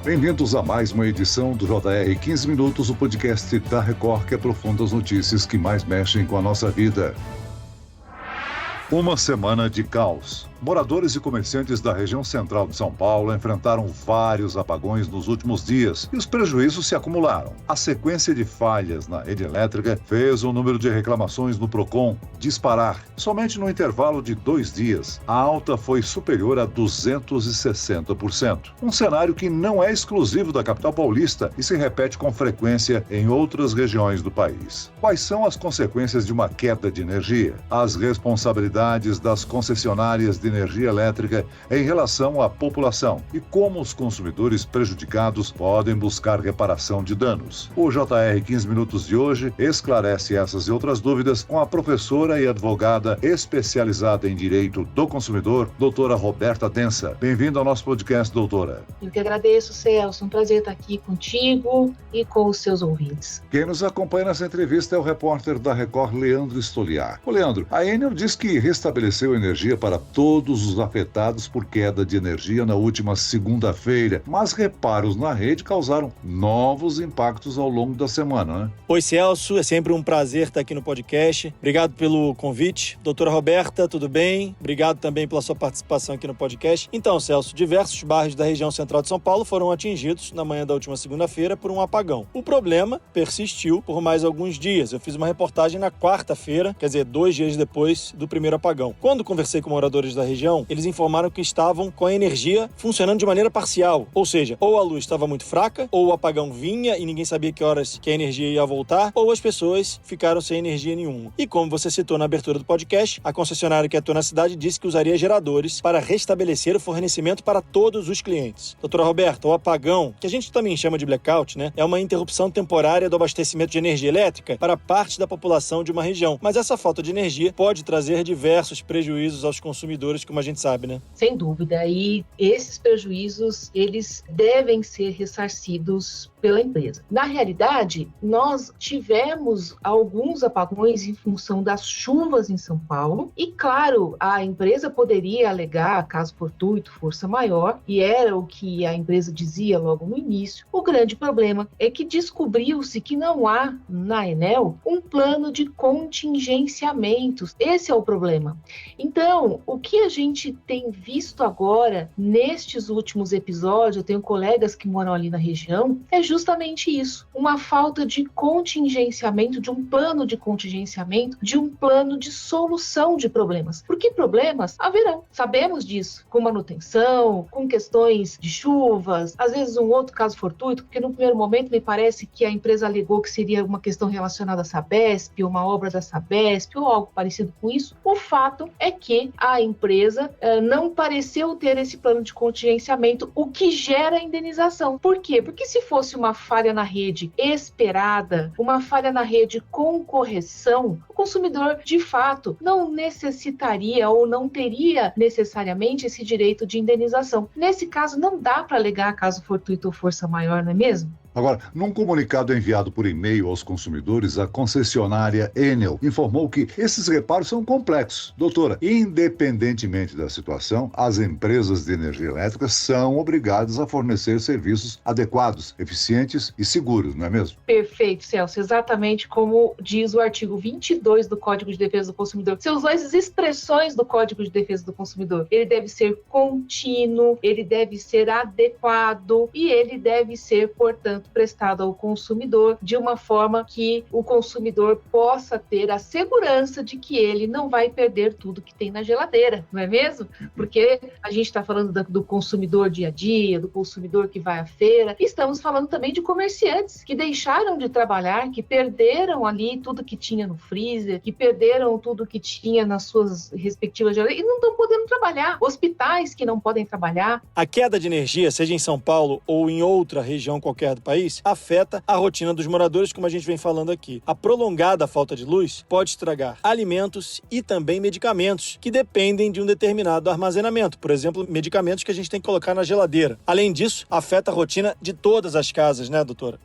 Bem-vindos a mais uma edição do JR 15 Minutos, o podcast da Record que aprofunda as notícias que mais mexem com a nossa vida. Uma semana de caos. Moradores e comerciantes da região central de São Paulo enfrentaram vários apagões nos últimos dias e os prejuízos se acumularam. A sequência de falhas na rede elétrica fez o número de reclamações no Procon disparar. Somente no intervalo de 2 dias, a alta foi superior a 260%. Um cenário que não é exclusivo da capital paulista e se repete com frequência em outras regiões do país. Quais são as consequências de uma queda de energia? As responsabilidades das concessionárias de energia elétrica em relação à população e como os consumidores prejudicados podem buscar reparação de danos. O JR 15 Minutos de hoje esclarece essas e outras dúvidas com a professora e advogada especializada em Direito do Consumidor, doutora Roberta Densa. Bem-vinda ao nosso podcast, doutora. Eu que agradeço, Celso. Um prazer estar aqui contigo e com os seus ouvintes. Quem nos acompanha nessa entrevista é o repórter da Record, Leandro Stoliar. Ô Leandro, a Enel diz que restabeleceu energia para todos os afetados por queda de energia na última segunda-feira, mas reparos na rede causaram novos impactos ao longo da semana, né? Oi, Celso, é sempre um prazer estar aqui no podcast. Obrigado pelo convite. Doutora Roberta, tudo bem? Obrigado também pela sua participação aqui no podcast. Então, Celso, diversos bairros da região central de São Paulo foram atingidos na manhã da última segunda-feira por um apagão. O problema persistiu por mais alguns dias. Eu fiz uma reportagem na quarta-feira, quer dizer, 2 dias depois do primeiro apagão. Quando conversei com moradores da região, eles informaram que estavam com a energia funcionando de maneira parcial, ou seja, ou a luz estava muito fraca, ou o apagão vinha e ninguém sabia que horas que a energia ia voltar, ou as pessoas ficaram sem energia nenhuma. E como você citou na abertura do podcast, a concessionária que atua na cidade disse que usaria geradores para restabelecer o fornecimento para todos os clientes. Doutora Roberta, o apagão, que a gente também chama de blackout, né, é uma interrupção temporária do abastecimento de energia elétrica para parte da população de uma região. Mas essa falta de energia pode trazer diversos prejuízos aos consumidores, como a gente sabe, né? Sem dúvida. E esses prejuízos, eles devem ser ressarcidos pela empresa. Na realidade, nós tivemos alguns apagões em função das chuvas em São Paulo e, claro, a empresa poderia alegar caso fortuito, força maior, e era o que a empresa dizia logo no início. O grande problema é que descobriu-se que não há, na Enel, um plano de contingenciamentos. Esse é o problema. Então, o que a gente tem visto agora, nestes últimos episódios, eu tenho colegas que moram ali na região, é justamente isso, uma falta de contingenciamento, de um plano de contingenciamento, de um plano de solução de problemas. Porque problemas haverão, sabemos disso, com manutenção, com questões de chuvas, às vezes um outro caso fortuito, porque no primeiro momento me parece que a empresa alegou que seria uma questão relacionada à Sabesp, uma obra da Sabesp, ou algo parecido com isso. O fato é que a empresa não pareceu ter esse plano de contingenciamento, o que gera indenização. Por quê? Porque se fosse uma falha na rede esperada, uma falha na rede com correção, o consumidor, de fato, não necessitaria ou não teria necessariamente esse direito de indenização. Nesse caso, não dá para alegar caso fortuito ou força maior, não é mesmo? Agora, num comunicado enviado por e-mail aos consumidores, a concessionária Enel informou que esses reparos são complexos. Doutora, independentemente da situação, as empresas de energia elétrica são obrigadas a fornecer serviços adequados, eficientes e seguros, não é mesmo? Perfeito, Celso. Exatamente como diz o artigo 22 do Código de Defesa do Consumidor. Você usou as expressões do Código de Defesa do Consumidor. Ele deve ser contínuo, ele deve ser adequado e ele deve ser, portanto, prestado ao consumidor de uma forma que o consumidor possa ter a segurança de que ele não vai perder tudo que tem na geladeira, não é mesmo? Porque a gente está falando do consumidor dia a dia, do consumidor que vai à feira, e estamos falando também de comerciantes que deixaram de trabalhar, que perderam ali tudo que tinha no freezer, que perderam tudo que tinha nas suas respectivas geladeiras e não estão podendo trabalhar. Hospitais que não podem trabalhar. A queda de energia, seja em São Paulo ou em outra região qualquer do país, país afeta a rotina dos moradores, como a gente vem falando aqui. A prolongada falta de luz pode estragar alimentos e também medicamentos que dependem de um determinado armazenamento. Por exemplo, medicamentos que a gente tem que colocar na geladeira. Além disso, afeta a rotina de todas as casas, né, doutora?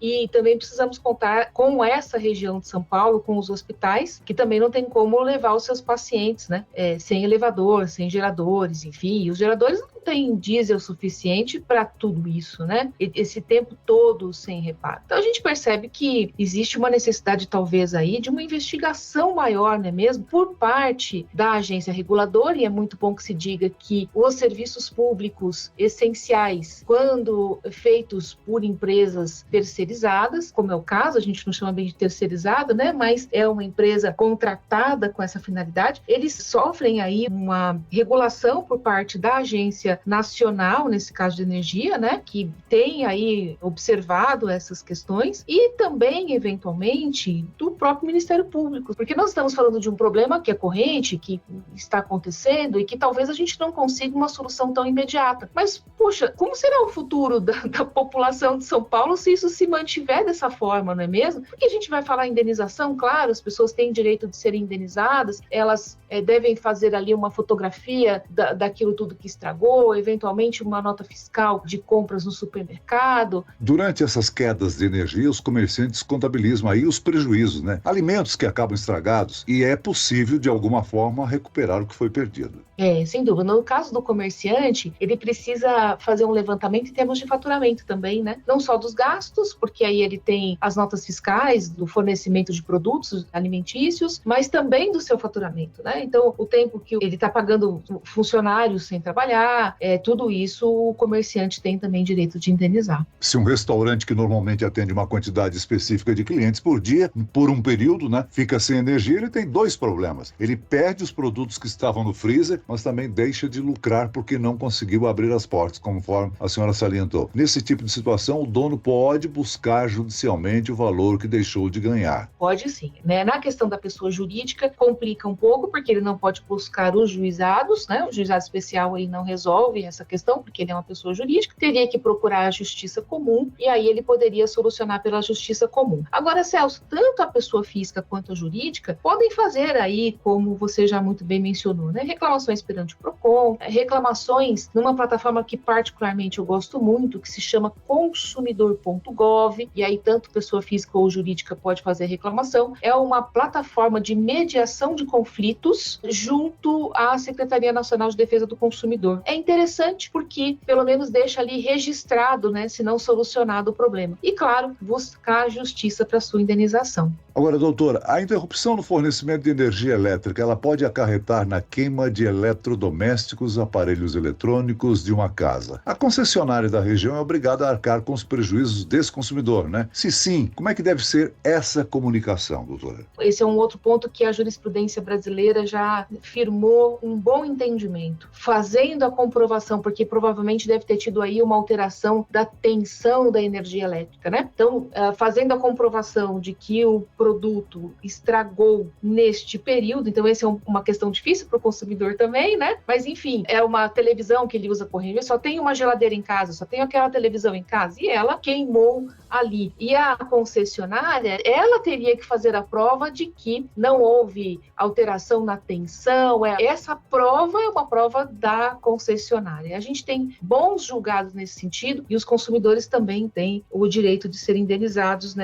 E também precisamos contar com essa região de São Paulo, com os hospitais, que também não tem como levar os seus pacientes, né, sem elevador, sem geradores, enfim. E os geradores não têm diesel suficiente para tudo isso, né? Esse tempo todo sem reparo. Então a gente percebe que existe uma necessidade, talvez, aí de uma investigação maior, não é mesmo? Por parte da agência reguladora, e é muito bom que se diga que os serviços públicos essenciais, quando feitos por empresas terceirizadas, como é o caso, a gente não chama bem de terceirizada, né? Mas é uma empresa contratada com essa finalidade, eles sofrem aí uma regulação por parte da agência nacional, nesse caso de energia, né? Que tem aí observado essas questões e também, eventualmente, do próprio Ministério Público, porque nós estamos falando de um problema que é corrente, que está acontecendo e que talvez a gente não consiga uma solução tão imediata. Mas, poxa, como será o futuro da população de São Paulo se isso se mantiver dessa forma, não é mesmo? Porque a gente vai falar em indenização, claro, as pessoas têm direito de serem indenizadas, elas devem fazer ali uma fotografia daquilo tudo que estragou, eventualmente uma nota fiscal de compras no supermercado. Durante essas quedas de energia, os comerciantes contabilizam aí os prejuízos, né? Alimentos que acabam estragados e é possível, de alguma forma, recuperar o que foi perdido. Sem dúvida. No caso do comerciante, ele precisa fazer um levantamento em termos de faturamento também, né? Não só dos gastos, porque aí ele tem as notas fiscais do fornecimento de produtos alimentícios, mas também do seu faturamento, né? Então, o tempo que ele está pagando funcionários sem trabalhar, tudo isso o comerciante tem também direito de indenizar. Se um restaurante que normalmente atende uma quantidade específica de clientes por dia, por um período, né, fica sem energia, ele tem dois problemas. Ele perde os produtos que estavam no freezer, mas também deixa de lucrar porque não conseguiu abrir as portas, conforme a senhora salientou. Nesse tipo de situação, o dono pode buscar judicialmente o valor que deixou de ganhar. Pode sim, né? Na questão da pessoa jurídica, complica um pouco, porque ele não pode buscar os juizados, né? O juizado especial aí não resolve essa questão, porque ele é uma pessoa jurídica, teria que procurar a justiça comum, e aí ele poderia solucionar pela justiça comum. Agora, Celso, tanto a pessoa física quanto a jurídica podem fazer aí, como você já muito bem mencionou, né? Reclamações perante o PROCON, reclamações numa plataforma que particularmente eu gosto muito, que se chama consumidor.gov, e aí tanto pessoa física ou jurídica pode fazer reclamação. É uma plataforma de mediação de conflitos junto à Secretaria Nacional de Defesa do Consumidor. É interessante porque pelo menos deixa ali registrado, né, se não solucionado o problema. E claro, buscar a justiça para sua indenização. Agora, doutora, a interrupção no fornecimento de energia elétrica, ela pode acarretar na queima de eletrodomésticos, aparelhos eletrônicos de uma casa. A concessionária da região é obrigada a arcar com os prejuízos desse consumidor, né? Se sim, como é que deve ser essa comunicação, doutora? Esse é um outro ponto que a jurisprudência brasileira já firmou um bom entendimento, fazendo a comprovação, porque provavelmente deve ter tido aí uma alteração da tensão da energia elétrica, né? Então, fazendo a comprovação de que o produto estragou neste período, então essa é uma questão difícil para o consumidor também, né? Mas enfim, é uma televisão que ele usa corrente, só tem uma geladeira em casa, só tem aquela televisão em casa, e ela queimou ali. E a concessionária, ela teria que fazer a prova de que não houve alteração na tensão, essa prova é uma prova da concessionária. A gente tem bons julgados nesse sentido, e os consumidores também têm o direito de serem indenizados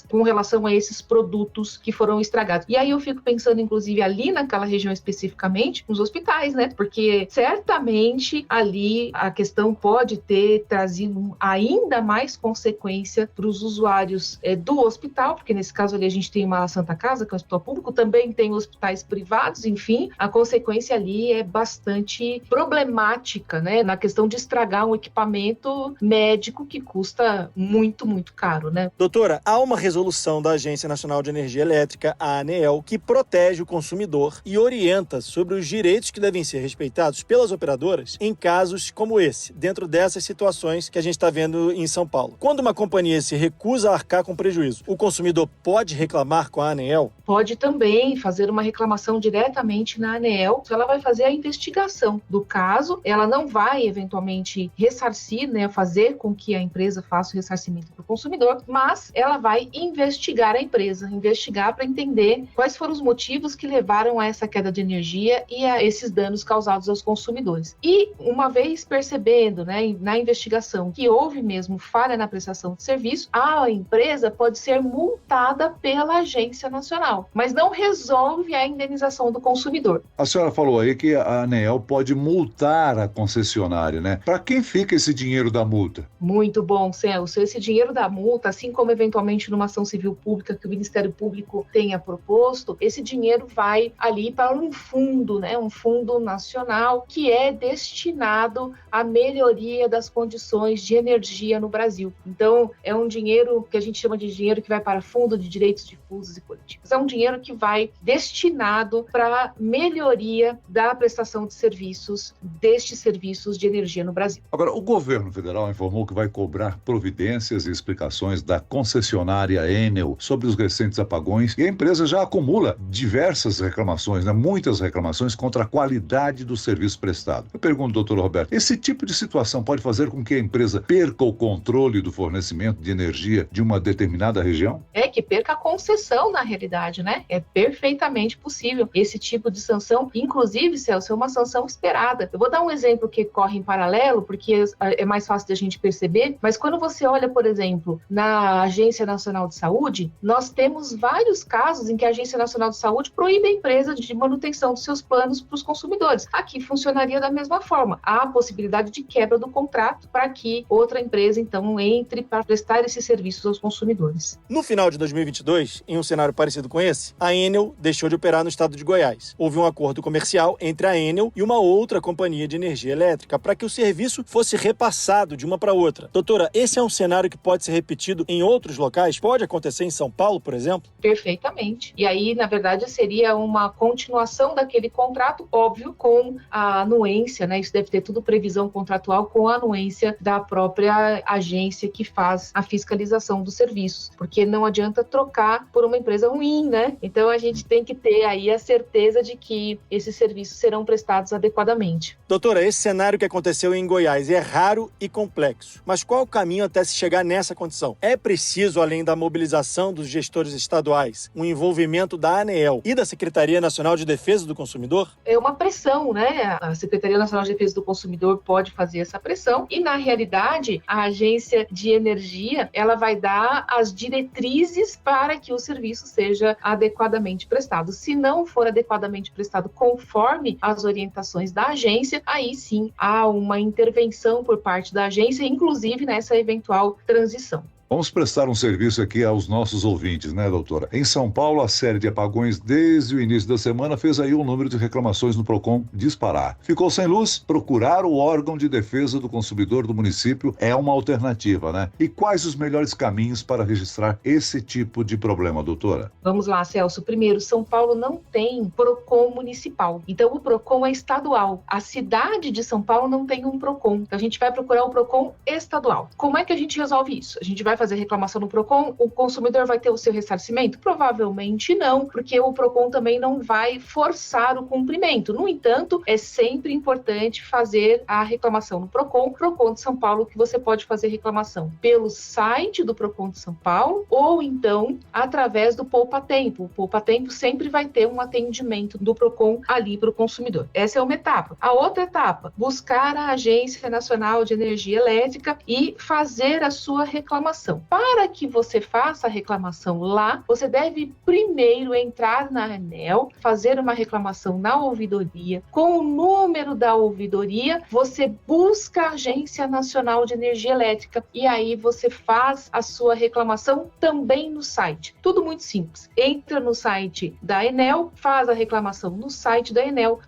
com relação a esses produtos que foram estragados. E aí eu fico pensando, inclusive, ali naquela região especificamente, nos hospitais, né? Porque certamente ali a questão pode ter trazido ainda mais consequência para os usuários do hospital, porque nesse caso ali a gente tem uma Santa Casa, que é um hospital público, também tem hospitais privados, enfim, a consequência ali é bastante problemática, né? Na questão de estragar um equipamento médico que custa muito, muito caro, né? Doutora, há uma resolução da Agência Nacional Nacional de Energia Elétrica, a ANEEL, que protege o consumidor e orienta sobre os direitos que devem ser respeitados pelas operadoras em casos como esse, dentro dessas situações que a gente está vendo em São Paulo. Quando uma companhia se recusa a arcar com prejuízo, o consumidor pode reclamar com a ANEEL? Pode também fazer uma reclamação diretamente na ANEEL. Ela vai fazer a investigação do caso, ela não vai eventualmente ressarcir, fazer com que a empresa faça o ressarcimento para o consumidor, mas ela vai investigar a empresa, investigar para entender quais foram os motivos que levaram a essa queda de energia e a esses danos causados aos consumidores. E uma vez percebendo, na investigação, que houve mesmo falha na prestação de serviço, a empresa pode ser multada pela Agência Nacional, mas não resolve a indenização do consumidor. A senhora falou aí que a ANEEL pode multar a concessionária, né? Para quem fica esse dinheiro da multa? Muito bom, Celso. Esse dinheiro da multa, assim como eventualmente numa ação civil pública que o Ministério Público tenha proposto, esse dinheiro vai ali para um fundo, um fundo nacional que é destinado à melhoria das condições de energia no Brasil. Então, é um dinheiro que a gente chama de dinheiro que vai para Fundo de Direitos Difusos e Coletivos. É um dinheiro que vai destinado para melhoria da prestação de serviços, destes serviços de energia no Brasil. Agora, o governo federal informou que vai cobrar providências e explicações da concessionária Enel sobre os recentes apagões e a empresa já acumula diversas reclamações, muitas reclamações contra a qualidade do serviço prestado. Eu pergunto, doutor Roberto, esse tipo de situação pode fazer com que a empresa perca o controle do fornecimento de energia de uma determinada região? É que perca a concessão, na realidade, É perfeitamente possível esse tipo de sanção, inclusive, Celso, é uma sanção esperada. Eu vou dar um exemplo que corre em paralelo, porque é mais fácil de a gente perceber, mas quando você olha, por exemplo, na Agência Nacional de Saúde, nós temos vários casos em que a Agência Nacional de Saúde proíbe a empresa de manutenção dos seus planos para os consumidores. Aqui funcionaria da mesma forma. Há a possibilidade de quebra do contrato para que outra empresa, então, entre para prestar esses serviços aos consumidores. No final de 2022, em um cenário parecido com esse, a Enel deixou de operar no estado de Goiás. Houve um acordo comercial entre a Enel e uma outra companhia de energia elétrica para que o serviço fosse repassado de uma para outra. Doutora, esse é um cenário que pode ser repetido em outros locais? Pode acontecer em São Paulo, por exemplo? Perfeitamente. E aí, na verdade, seria uma continuação daquele contrato, óbvio, com a anuência, Isso deve ter tudo previsão contratual com a anuência da própria agência que faz a fiscalização dos serviços, porque não adianta trocar por uma empresa ruim, Então, a gente tem que ter aí a certeza de que esses serviços serão prestados adequadamente. Doutora, esse cenário que aconteceu em Goiás é raro e complexo, mas qual o caminho até se chegar nessa condição? É preciso, além da mobilização dos gestores estaduais, um envolvimento da ANEEL e da Secretaria Nacional de Defesa do Consumidor? É uma pressão, A Secretaria Nacional de Defesa do Consumidor pode fazer essa pressão e, na realidade, a Agência de Energia, ela vai dar as diretrizes para que o serviço seja adequadamente prestado. Se não for adequadamente prestado conforme as orientações da agência, aí sim há uma intervenção por parte da agência, inclusive nessa eventual transição. Vamos prestar um serviço aqui aos nossos ouvintes, doutora? Em São Paulo, a série de apagões desde o início da semana fez aí o número de reclamações no PROCON disparar. Ficou sem luz? Procurar o órgão de defesa do consumidor do município é uma alternativa, E quais os melhores caminhos para registrar esse tipo de problema, doutora? Vamos lá, Celso. Primeiro, São Paulo não tem PROCON municipal. Então, o PROCON é estadual. A cidade de São Paulo não tem um PROCON. Então, a gente vai procurar o PROCON estadual. Como é que a gente resolve isso? A gente vai fazer reclamação no PROCON, o consumidor vai ter o seu ressarcimento? Provavelmente não, porque o PROCON também não vai forçar o cumprimento. No entanto, é sempre importante fazer a reclamação no PROCON de São Paulo, que você pode fazer reclamação pelo site do PROCON de São Paulo ou então através do Poupa Tempo. O Poupa Tempo sempre vai ter um atendimento do PROCON ali para o consumidor. Essa é uma etapa. A outra etapa, buscar a Agência Nacional de Energia Elétrica e fazer a sua reclamação. Para que você faça a reclamação lá, você deve primeiro entrar na ANEEL, fazer uma reclamação na ouvidoria. Com o número da ouvidoria, você busca a Agência Nacional de Energia Elétrica e aí você faz a sua reclamação também no site. Tudo muito simples. Entra no site da Enel, faz a reclamação no site da Enel,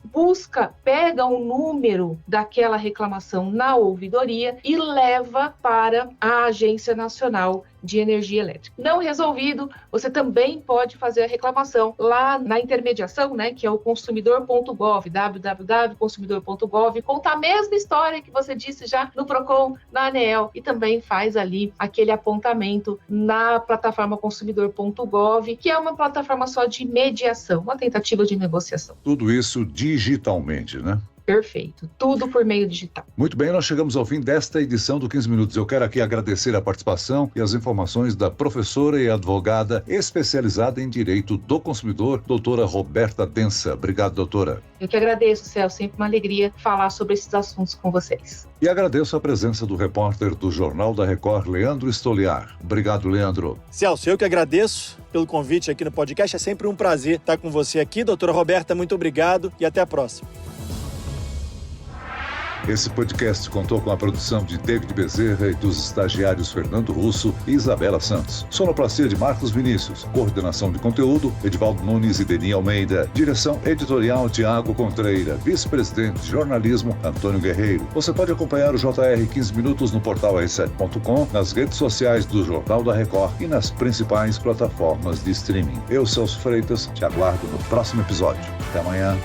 pega o número daquela reclamação na ouvidoria e leva para a Agência Nacional Nacional de Energia Elétrica. Não resolvido, você também pode fazer a reclamação lá na intermediação, né, que é o consumidor.gov, www.consumidor.gov, conta a mesma história que você disse já no Procon, na ANEEL, e também faz ali aquele apontamento na plataforma consumidor.gov, que é uma plataforma só de mediação, uma tentativa de negociação. Tudo isso digitalmente, né? Perfeito. Tudo por meio digital. Muito bem, nós chegamos ao fim desta edição do 15 Minutos. Eu quero aqui agradecer a participação e as informações da professora e advogada especializada em Direito do Consumidor, doutora Roberta Densa. Obrigado, doutora. Eu que agradeço, Celso. Sempre uma alegria falar sobre esses assuntos com vocês. E agradeço a presença do repórter do Jornal da Record, Leandro Stoliar. Obrigado, Leandro. Celso, eu que agradeço pelo convite aqui no podcast. É sempre um prazer estar com você aqui. Doutora Roberta, muito obrigado e até a próxima. Esse podcast contou com a produção de David Bezerra e dos estagiários Fernando Russo e Isabela Santos. Sonoplastia de Marcos Vinícius. Coordenação de conteúdo, Edivaldo Nunes e Deni Almeida. Direção editorial, Tiago Contreira. Vice-presidente de jornalismo, Antônio Guerreiro. Você pode acompanhar o JR 15 Minutos no portal r7.com, nas redes sociais do Jornal da Record e nas principais plataformas de streaming. Eu, Celso Freitas, te aguardo no próximo episódio. Até amanhã.